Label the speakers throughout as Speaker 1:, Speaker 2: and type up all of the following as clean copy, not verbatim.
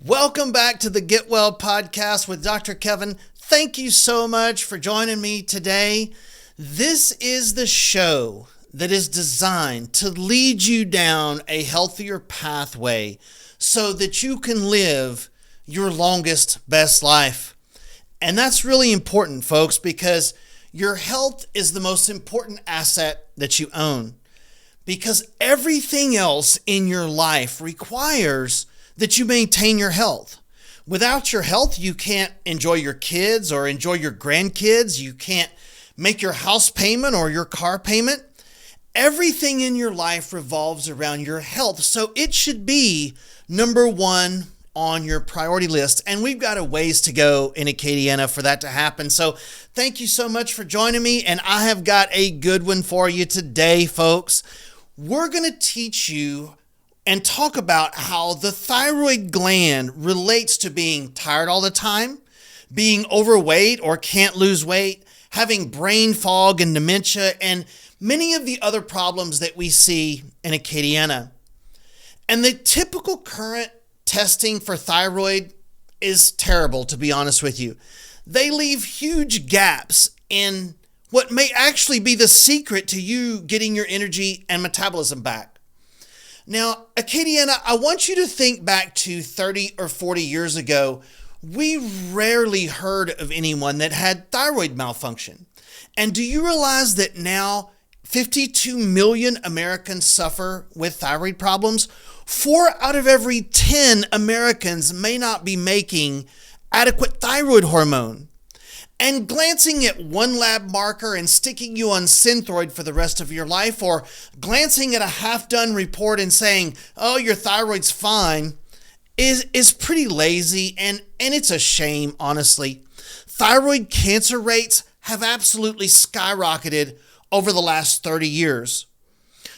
Speaker 1: Welcome back to the Get Well podcast with Dr. Kevin. Thank you so much for joining me today. This is the show that is designed to lead you down a healthier pathway so that you can live your longest, best life. And that's really important, folks, because your health is the most important asset that you own. Because everything else in your life requires that you maintain your health. Without your health, you can't enjoy your kids or enjoy your grandkids. You can't make your house payment or your car payment. Everything in your life revolves around your health. So it should be number one on your priority list. And we've got a ways to go in Acadiana for that to happen. So thank you so much for joining me. And I have got a good one for you today, folks. We're going to teach you and talk about how the thyroid gland relates to being tired all the time, being overweight or can't lose weight, having brain fog and dementia, and many of the other problems that we see in Acadiana. And the typical current testing for thyroid is terrible, to be honest with you. They leave huge gaps in what may actually be the secret to you getting your energy and metabolism back. Now, Acadiana, I want you to think back to 30 or 40 years ago. We rarely heard of anyone that had thyroid malfunction. And do you realize that now 52 million Americans suffer with thyroid problems? 4 out of every 10 Americans may not be making adequate thyroid hormone. And glancing at one lab marker and sticking you on Synthroid for the rest of your life, or glancing at a half-done report and saying, oh, your thyroid's fine, is pretty lazy, and it's a shame, honestly. Thyroid cancer rates have absolutely skyrocketed over the last 30 years.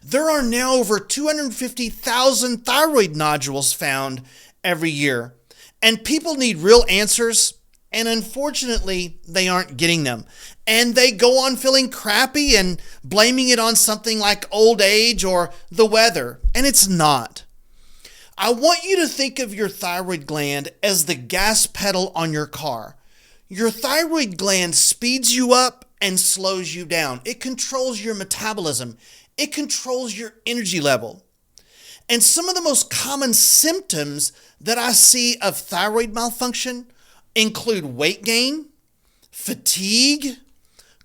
Speaker 1: There are now over 250,000 thyroid nodules found every year, and people need real answers. And unfortunately, they aren't getting them. And they go on feeling crappy and blaming it on something like old age or the weather. And it's not. I want you to think of your thyroid gland as the gas pedal on your car. Your thyroid gland speeds you up and slows you down. It controls your metabolism. It controls your energy level. And some of the most common symptoms that I see of thyroid malfunction include weight gain, fatigue,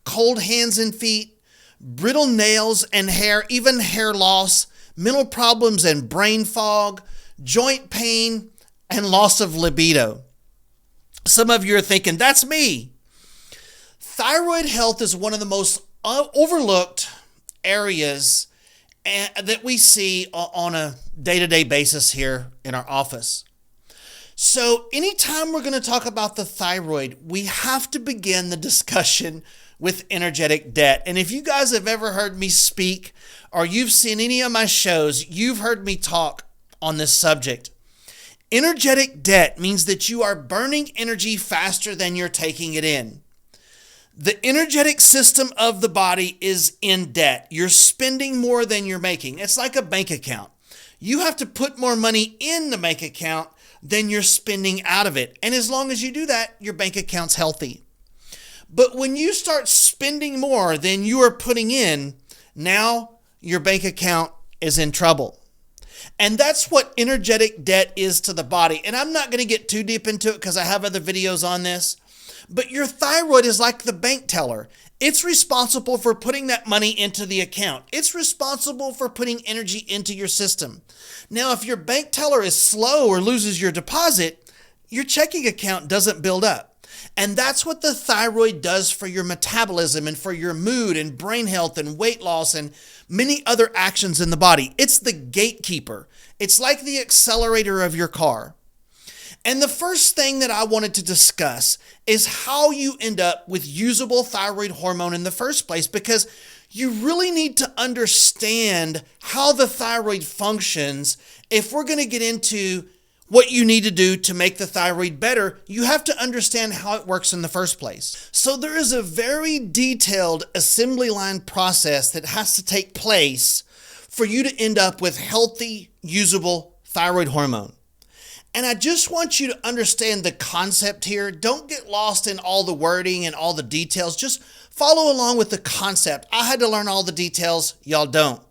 Speaker 1: cold hands and feet, brittle nails and hair, even hair loss, mental problems and brain fog, joint pain, and loss of libido. Some of you are thinking, that's me. Thyroid health is one of the most overlooked areas that we see on a day-to-day basis here in our office. So anytime we're going to talk about the thyroid, we have to begin the discussion with energetic debt. And if you guys have ever heard me speak or you've seen any of my shows, you've heard me talk on this subject. Energetic debt means that you are burning energy faster than you're taking it in. The energetic system of the body is in debt. You're spending more than you're making. It's like a bank account. You have to put more money in the bank account than you're spending out of it. And as long as you do that, your bank account's healthy. But when you start spending more than you are putting in, now your bank account is in trouble. And that's what energetic debt is to the body. And I'm not going to get too deep into it because I have other videos on this. But your thyroid is like the bank teller. It's responsible for putting that money into the account. It's responsible for putting energy into your system. Now, if your bank teller is slow or loses your deposit, your checking account doesn't build up. And that's what the thyroid does for your metabolism and for your mood and brain health and weight loss and many other actions in the body. It's the gatekeeper. It's like the accelerator of your car. And the first thing that I wanted to discuss is how you end up with usable thyroid hormone in the first place, because you really need to understand how the thyroid functions. If we're going to get into what you need to do to make the thyroid better, you have to understand how it works in the first place. So there is a very detailed assembly line process that has to take place for you to end up with healthy, usable thyroid hormone. And I just want you to understand the concept here. Don't get lost in all the wording and all the details. Just follow along with the concept. I had to learn all the details. Y'all don't.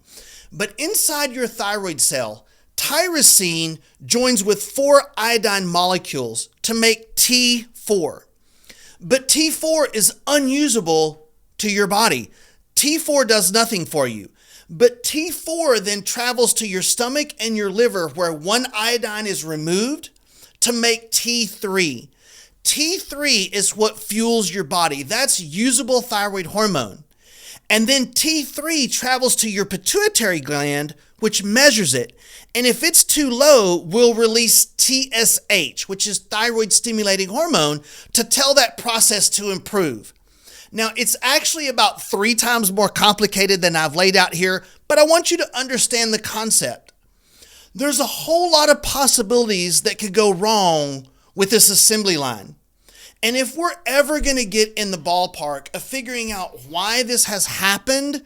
Speaker 1: But inside your thyroid cell, tyrosine joins with 4 iodine molecules to make T4. But T4 is unusable to your body. T4 does nothing for you. But T4 then travels to your stomach and your liver where 1 iodine is removed to make T3. T3 is what fuels your body. That's usable thyroid hormone. And then T3 travels to your pituitary gland, which measures it. And if it's too low, we'll release TSH, which is thyroid stimulating hormone, to tell that process to improve. Now, it's actually about 3 times more complicated than I've laid out here, but I want you to understand the concept. There's a whole lot of possibilities that could go wrong with this assembly line. And if we're ever going to get in the ballpark of figuring out why this has happened,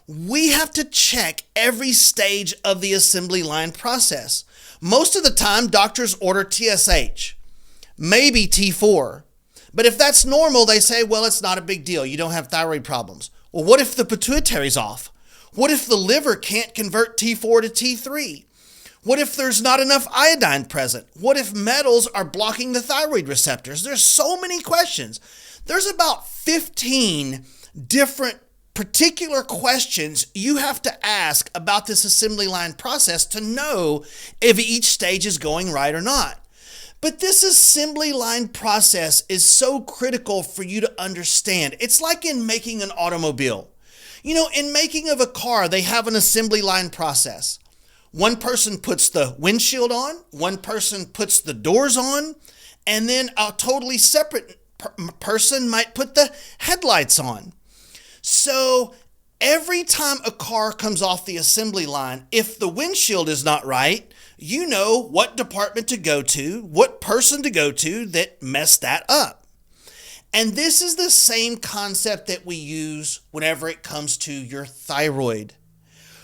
Speaker 1: we have to check every stage of the assembly line process. Most of the time, doctors order TSH, maybe T4. But if that's normal, they say, well, it's not a big deal. You don't have thyroid problems. Well, what if the pituitary's off? What if the liver can't convert T4 to T3? What if there's not enough iodine present? What if metals are blocking the thyroid receptors? There's so many questions. There's about 15 different particular questions you have to ask about this assembly line process to know if each stage is going right or not. But this assembly line process is so critical for you to understand. It's like in making an automobile. You know, in making of a car, they have an assembly line process. One person puts the windshield on, one person puts the doors on, and then a totally separate person might put the headlights on. So every time a car comes off the assembly line, if the windshield is not right, you know what department to go to, what person to go to that messed that up. And this is the same concept that we use whenever it comes to your thyroid.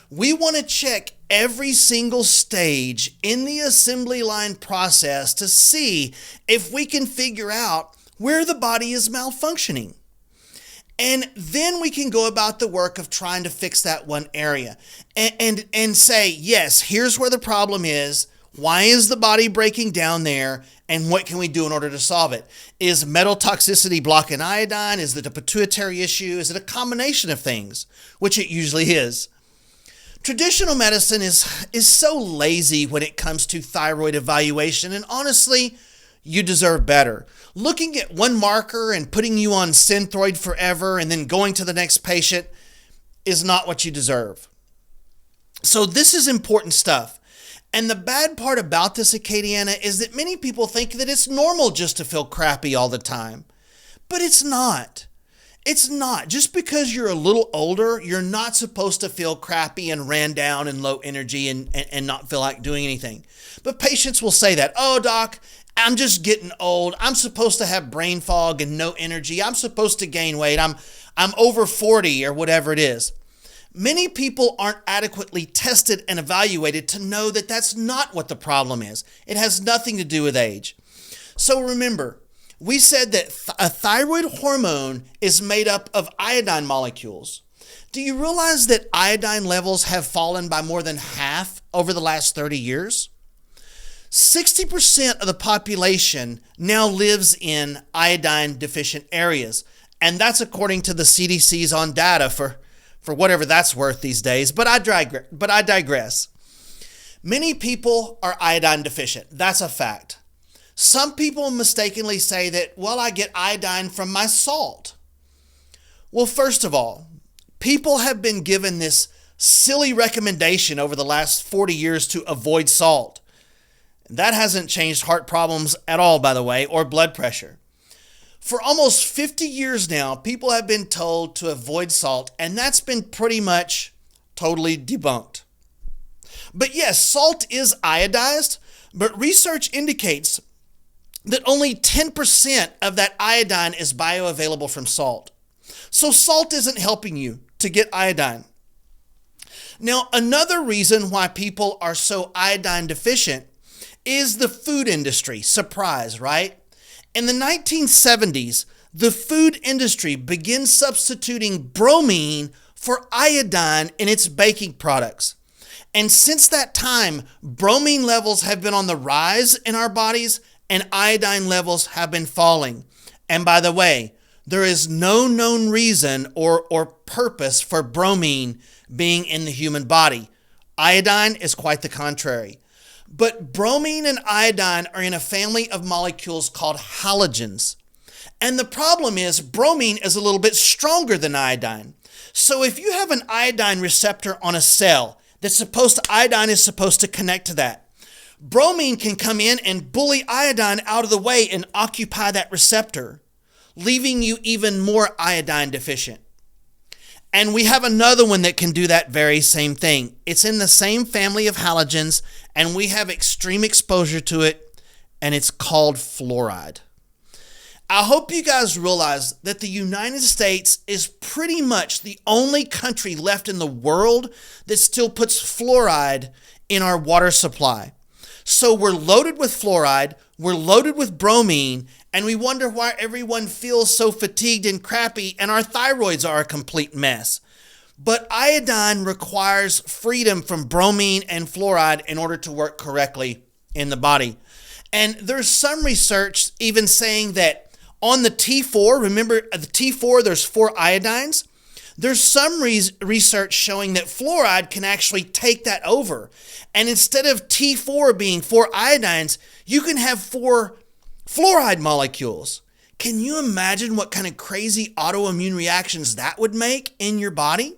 Speaker 1: We want to check every single stage in the assembly line process to see if we can figure out where the body is malfunctioning. And then we can go about the work of trying to fix that one area and say, yes, here's where the problem is. Why is the body breaking down there? And what can we do in order to solve it? Is metal toxicity blocking iodine? Is it a pituitary issue? Is it a combination of things? Which it usually is. Traditional medicine is so lazy when it comes to thyroid evaluation, and honestly, you deserve better. Looking at one marker and putting you on Synthroid forever and then going to the next patient is not what you deserve. So this is important stuff. And the bad part about this, Acadiana, is that many people think that it's normal just to feel crappy all the time. But it's not. It's not. Just because you're a little older, you're not supposed to feel crappy and ran down and low energy and not feel like doing anything. But patients will say that, oh, doc, I'm just getting old. I'm supposed to have brain fog and no energy. I'm supposed to gain weight. I'm over 40 or whatever it is. Many people aren't adequately tested and evaluated to know that that's not what the problem is. It has nothing to do with age. So remember, we said that a thyroid hormone is made up of iodine molecules. Do you realize that iodine levels have fallen by more than half over the last 30 years? 60% of the population now lives in iodine deficient areas. And that's according to the CDC's on data for whatever that's worth these days. But I digress. Many people are iodine deficient. That's a fact. Some people mistakenly say that, well, I get iodine from my salt. Well, first of all, people have been given this silly recommendation over the last 40 years to avoid salt. That hasn't changed heart problems at all, by the way, or blood pressure. For almost 50 years now, people have been told to avoid salt, and that's been pretty much totally debunked. But yes, salt is iodized, but research indicates that only 10% of that iodine is bioavailable from salt. So salt isn't helping you to get iodine. Now, another reason why people are so iodine deficient is the food industry. Surprise, right? In the 1970s, the food industry began substituting bromine for iodine in its baking products. And since that time, bromine levels have been on the rise in our bodies and iodine levels have been falling. And by the way, there is no known reason or purpose for bromine being in the human body. Iodine is quite the contrary. But bromine and iodine are in a family of molecules called halogens. And the problem is bromine is a little bit stronger than iodine. So if you have an iodine receptor on a cell iodine is supposed to connect to that, bromine can come in and bully iodine out of the way and occupy that receptor, leaving you even more iodine deficient. And we have another one that can do that very same thing. It's in the same family of halogens, and we have extreme exposure to it, and it's called fluoride. I hope you guys realize that the United States is pretty much the only country left in the world that still puts fluoride in our water supply. So we're loaded with fluoride, we're loaded with bromine, and we wonder why everyone feels so fatigued and crappy and our thyroids are a complete mess. But iodine requires freedom from bromine and fluoride in order to work correctly in the body. And there's some research even saying that on the T4, remember the T4, there's 4 iodines. There's some research showing that fluoride can actually take that over. And instead of T4 being 4 iodines, you can have 4 fluoride molecules. Can you imagine what kind of crazy autoimmune reactions that would make in your body?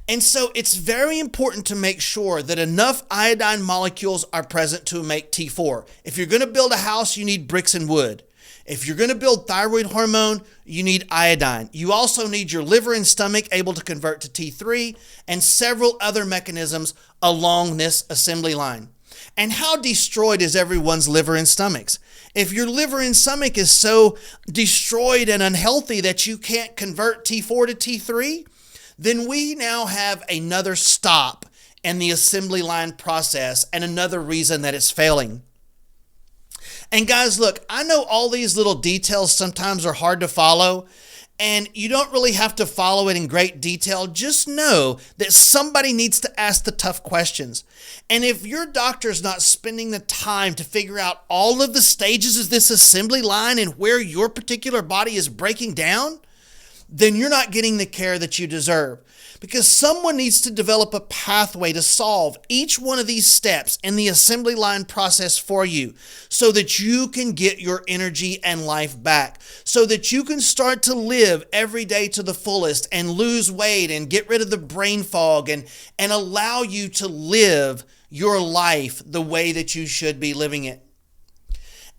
Speaker 1: And so it's very important to make sure that enough iodine molecules are present to make T4. If you're going to build a house, you need bricks and wood. If you're going to build thyroid hormone, you need iodine. You also need your liver and stomach able to convert to T3 and several other mechanisms along this assembly line. And how destroyed is everyone's liver and stomachs? If your liver and stomach is so destroyed and unhealthy that you can't convert T4 to T3, then we now have another stop in the assembly line process and another reason that it's failing. And guys, look, I know all these little details sometimes are hard to follow, and you don't really have to follow it in great detail. Just know that somebody needs to ask the tough questions. And if your doctor's not spending the time to figure out all of the stages of this assembly line and where your particular body is breaking down, then you're not getting the care that you deserve. Because someone needs to develop a pathway to solve each one of these steps in the assembly line process for you so that you can get your energy and life back, so that you can start to live every day to the fullest and lose weight and get rid of the brain fog and allow you to live your life the way that you should be living it.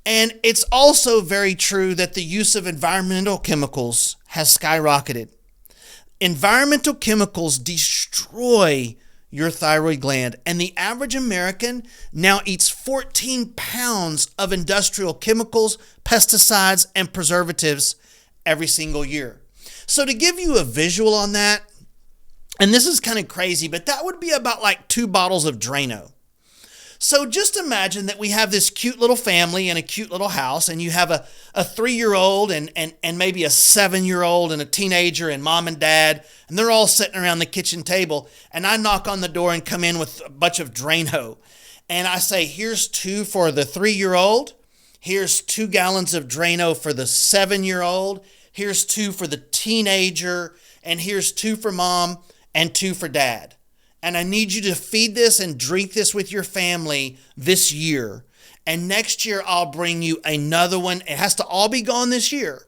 Speaker 1: And it's also very true that the use of environmental chemicals has skyrocketed. Environmental chemicals destroy your thyroid gland, and the average American now eats 14 pounds of industrial chemicals, pesticides, and preservatives every single year. So to give you a visual on that, and this is kind of crazy, but that would be about like 2 bottles of Drano. So just imagine that we have this cute little family in a cute little house, and you have a 3-year-old and maybe a 7-year-old and a teenager and mom and dad, and they're all sitting around the kitchen table, and I knock on the door and come in with a bunch of Drano. And I say, here's 2 for the 3-year-old, here's 2 gallons of Drano for the 7-year-old, here's 2 for the teenager, and here's 2 for mom and 2 for dad. And I need you to feed this and drink this with your family this year. And next year, I'll bring you another one. It has to all be gone this year.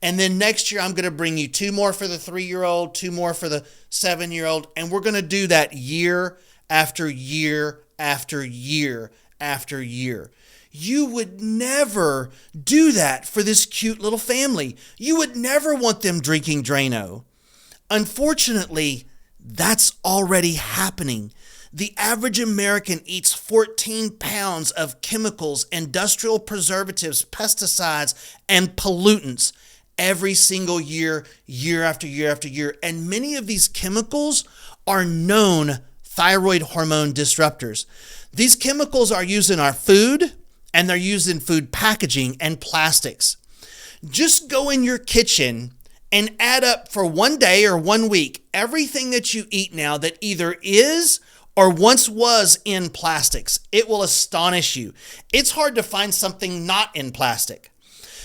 Speaker 1: And then next year, I'm going to bring you 2 more for the 3-year-old, 2 more for the 7-year-old. And we're going to do that year after year after year after year. You would never do that for this cute little family. You would never want them drinking Drano. Unfortunately, that's already happening. The average American eats 14 pounds of chemicals, industrial preservatives, pesticides, and pollutants every single year, year after year after year. And many of these chemicals are known thyroid hormone disruptors. These chemicals are used in our food, and they're used in food packaging and plastics. Just go in your kitchen and add up for one day or 1 week everything that you eat now that either is or once was in plastics. It will astonish you. It's hard to find something not in plastic.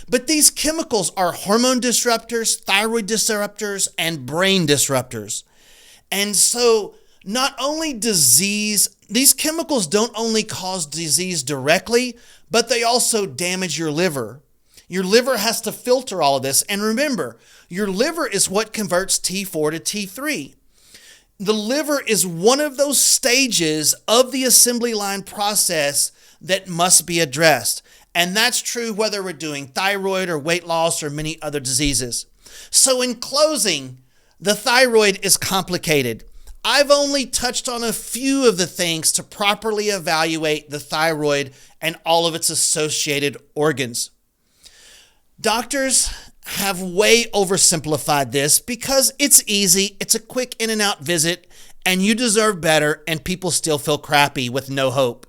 Speaker 1: But these chemicals are hormone disruptors, thyroid disruptors, and brain disruptors. And so not only these chemicals don't only cause disease directly, but they also damage your liver. Your liver has to filter all of this. And remember, your liver is what converts T4 to T3. The liver is one of those stages of the assembly line process that must be addressed. And that's true whether we're doing thyroid or weight loss or many other diseases. So in closing, the thyroid is complicated. I've only touched on a few of the things to properly evaluate the thyroid and all of its associated organs. Doctors have way oversimplified this because it's easy, it's a quick in and out visit, and you deserve better, and people still feel crappy with no hope.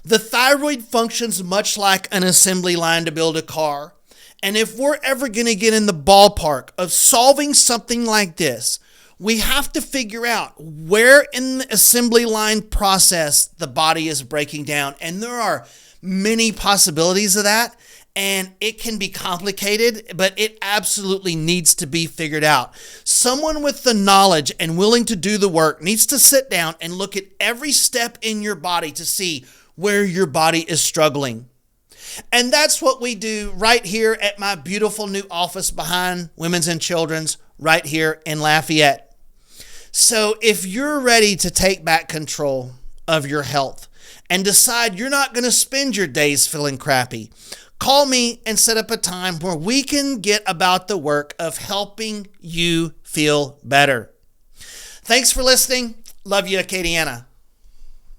Speaker 1: The thyroid functions much like an assembly line to build a car. And if we're ever going to get in the ballpark of solving something like this, we have to figure out where in the assembly line process the body is breaking down. And there are many possibilities of that. And it can be complicated, but it absolutely needs to be figured out. Someone with the knowledge and willing to do the work needs to sit down and look at every step in your body to see where your body is struggling. And that's what we do right here at my beautiful new office behind Women's and Children's right here in Lafayette. So if you're ready to take back control of your health and decide you're not going to spend your days feeling crappy, call me and set up a time where we can get about the work of helping you feel better. Thanks for listening. Love you, Acadiana.